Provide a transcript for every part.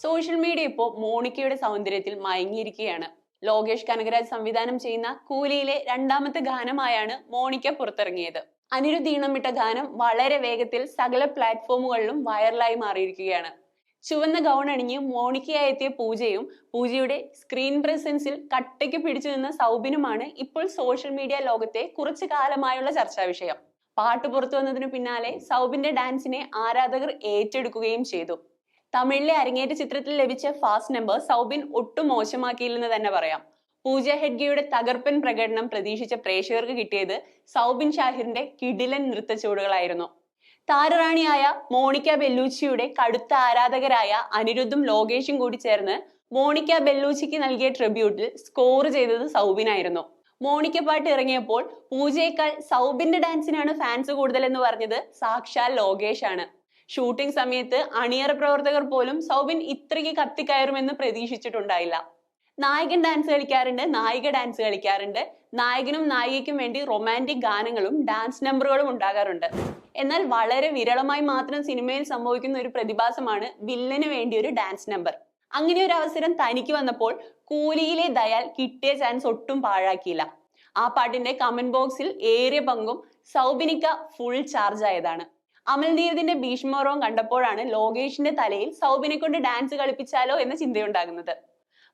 Social media ഇപ്പോൾ മോണിക്കയുടെ സൗന്ദര്യത്തിൽ മയങ്ങിയിരിക്കുകയാണ്. ലോകേഷ് കനകരാജ് സംവിധാനം ചെയ്യുന്ന കൂലിയിലെ രണ്ടാമത്തെ ഗാനമായാണ് മോണിക്ക പുറത്തിറങ്ങിയത്. അനിരുദ്ധ് ഈണമിട്ട ഗാനം വളരെ വേഗത്തിൽ സകല പ്ലാറ്റ്ഫോമുകളിലും വൈറലായി മാറിയിരിക്കുകയാണ്. ചുവന്ന ഗൗൺ അണിഞ്ഞ് മോണിക്കയായി എത്തിയ പൂജയും പൂജയുടെ സ്ക്രീൻ പ്രസൻസിൽ കട്ടയ്ക്ക് പിടിച്ചു നിന്ന സൗബിനുമാണ് ഇപ്പോൾ സോഷ്യൽ മീഡിയ ലോകത്തെ കുറച്ചു കാലമായുള്ള ചർച്ചാ വിഷയം. പാട്ട് പുറത്തു വന്നതിനു പിന്നാലെ സൗബിന്റെ ഡാൻസിനെ ആരാധകർ ഏറ്റെടുക്കുകയും ചെയ്തു. തമിഴിലെ അരങ്ങേറ്റ ചിത്രത്തിൽ ലഭിച്ച ഫാസ്റ്റ് നമ്പർ സൗബിൻ ഒട്ടും മോശമാക്കിയില്ലെന്ന് തന്നെ പറയാം. പൂജ ഹെഗ്ഡെയുടെ തകർപ്പൻ പ്രകടനം പ്രതീക്ഷിച്ച പ്രേക്ഷകർക്ക് കിട്ടിയത് സൗബിൻ ഷാഹിറിന്റെ കിടിലൻ നൃത്തച്ചുവടുകളായിരുന്നു. താരറാണിയായ മോണിക്ക ബെല്ലൂച്ചിയുടെ കടുത്ത ആരാധകരായ അനിരുദ്ധും ലോകേഷും കൂടി ചേർന്ന് മോണിക്ക ബെല്ലൂച്ചിക്ക് നൽകിയ ട്രിബ്യൂട്ടിൽ സ്കോർ ചെയ്തത് സൗബിനായിരുന്നു. മോണിക്ക പാട്ട് ഇറങ്ങിയപ്പോൾ പൂജയേക്കാൾ സൗബിന്റെ ഡാൻസിനാണ് ഫാൻസ് കൂടുതൽ എന്ന് പറഞ്ഞത് സാക്ഷാൽ ലോകേഷ് ആണ്. ഷൂട്ടിംഗ് സമയത്ത് അണിയറ പ്രവർത്തകർ പോലും സൗബിൻ ഇത്രയ്ക്ക് കത്തിക്കയറുമെന്ന് പ്രതീക്ഷിച്ചിട്ടുണ്ടായില്ല. നായകൻ ഡാൻസ് കളിക്കാറുണ്ട്, നായിക ഡാൻസ് കളിക്കാറുണ്ട്, നായകനും നായികയ്ക്കും വേണ്ടി റൊമാൻറ്റിക് ഗാനങ്ങളും ഡാൻസ് നമ്പറുകളും ഉണ്ടാകാറുണ്ട്. എന്നാൽ വളരെ വിരളമായി മാത്രം സിനിമയിൽ സംഭവിക്കുന്ന ഒരു പ്രതിഭാസമാണ് വില്ലന് വേണ്ടി ഒരു ഡാൻസ് നമ്പർ. അങ്ങനെ ഒരു അവസരം തനിക്ക് വന്നപ്പോൾ കൂലിയിലെ ദയാൽ കിട്ടിയ ചാൻസ് ഒട്ടും പാഴാക്കിയില്ല. ആ പാട്ടിന്റെ കമന്റ് ബോക്സിൽ ഏറിയ പങ്കും സൗബിനിക്ക ഫുൾ ചാർജ് ആയതാണ്. അമൽനീരദിന്റെ ഭീഷ്മപർവം കണ്ടപ്പോഴാണ് ലോകേഷിന്റെ തലയിൽ സൗബിനെ കൊണ്ട് ഡാൻസ് കളിപ്പിച്ചാലോ എന്ന ചിന്തയുണ്ടാകുന്നത്.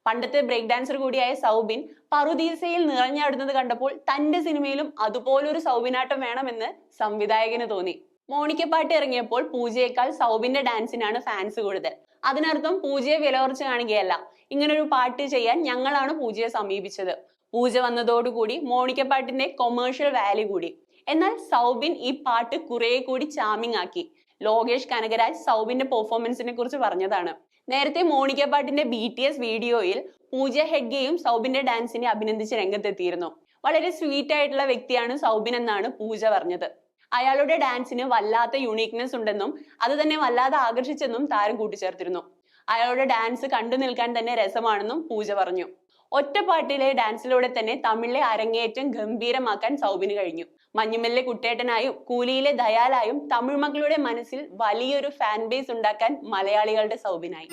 പണ്ടത്തെ ബ്രേക്ക് ഡാൻസർ കൂടിയായ സൗബിൻ പറുദീസയിൽ നിറഞ്ഞാടുന്നത് കണ്ടപ്പോൾ തന്റെ സിനിമയിലും അതുപോലൊരു സൗബിനാട്ടം വേണമെന്ന് സംവിധായകന് തോന്നി. മോണിക്ക പാട്ട് ഇറങ്ങിയപ്പോൾ പൂജയേക്കാൾ സൗബിന്റെ ഡാൻസിനാണ് ഫാൻസ് കൂടുതൽ. അതിനർത്ഥം പൂജയെ വില കുറച്ച് കാണുകയല്ല. ഇങ്ങനൊരു പാട്ട് ചെയ്യാൻ ഞങ്ങളാണ് പൂജയെ സമീപിച്ചത്. പൂജ വന്നതോടുകൂടി മോണിക്ക പാട്ടിന്റെ കൊമേഴ്ഷ്യൽ വാല്യൂ കൂടി. എന്നാൽ സൗബിൻ ഈ പാട്ട് കുറെ കൂടി ചാമിങ് ആക്കി. ലോകേഷ് കനകരാജ് സൗബിന്റെ പെർഫോമൻസിനെ കുറിച്ച് പറഞ്ഞതാണ്. നേരത്തെ മോണിക്ക പാട്ടിന്റെ BTS വീഡിയോയിൽ പൂജ ഹെഗ്ഡെയും സൗബിന്റെ ഡാൻസിനെ അഭിനന്ദിച്ച് രംഗത്തെത്തിയിരുന്നു. വളരെ സ്വീറ്റ് ആയിട്ടുള്ള വ്യക്തിയാണ് സൗബിൻ എന്നാണ് പൂജ പറഞ്ഞത്. അയാളുടെ ഡാൻസിന് വല്ലാത്ത യുണീക്നെസ് ഉണ്ടെന്നും അത് തന്നെ വല്ലാതെ ആകർഷിച്ചെന്നും താരം കൂട്ടിച്ചേർത്തിരുന്നു. അയാളുടെ ഡാൻസ് കണ്ടു നിൽക്കാൻ തന്നെ രസമാണെന്നും പൂജ പറഞ്ഞു. ഒറ്റപ്പാട്ടിലെ ഡാൻസിലൂടെ തന്നെ തമിഴിലെ അരങ്ങേറ്റം ഗംഭീരമാക്കാൻ സൗബിന് കഴിഞ്ഞു. മഞ്ഞുമല്ലെ കുട്ടേട്ടനായും കൂലിയിലെ ദയാലായും തമിഴ് മക്കളുടെ മനസ്സിൽ വലിയൊരു ഫാൻ ബേസ് ഉണ്ടാക്കാൻ മലയാളികളുടെ സൗബിനായി.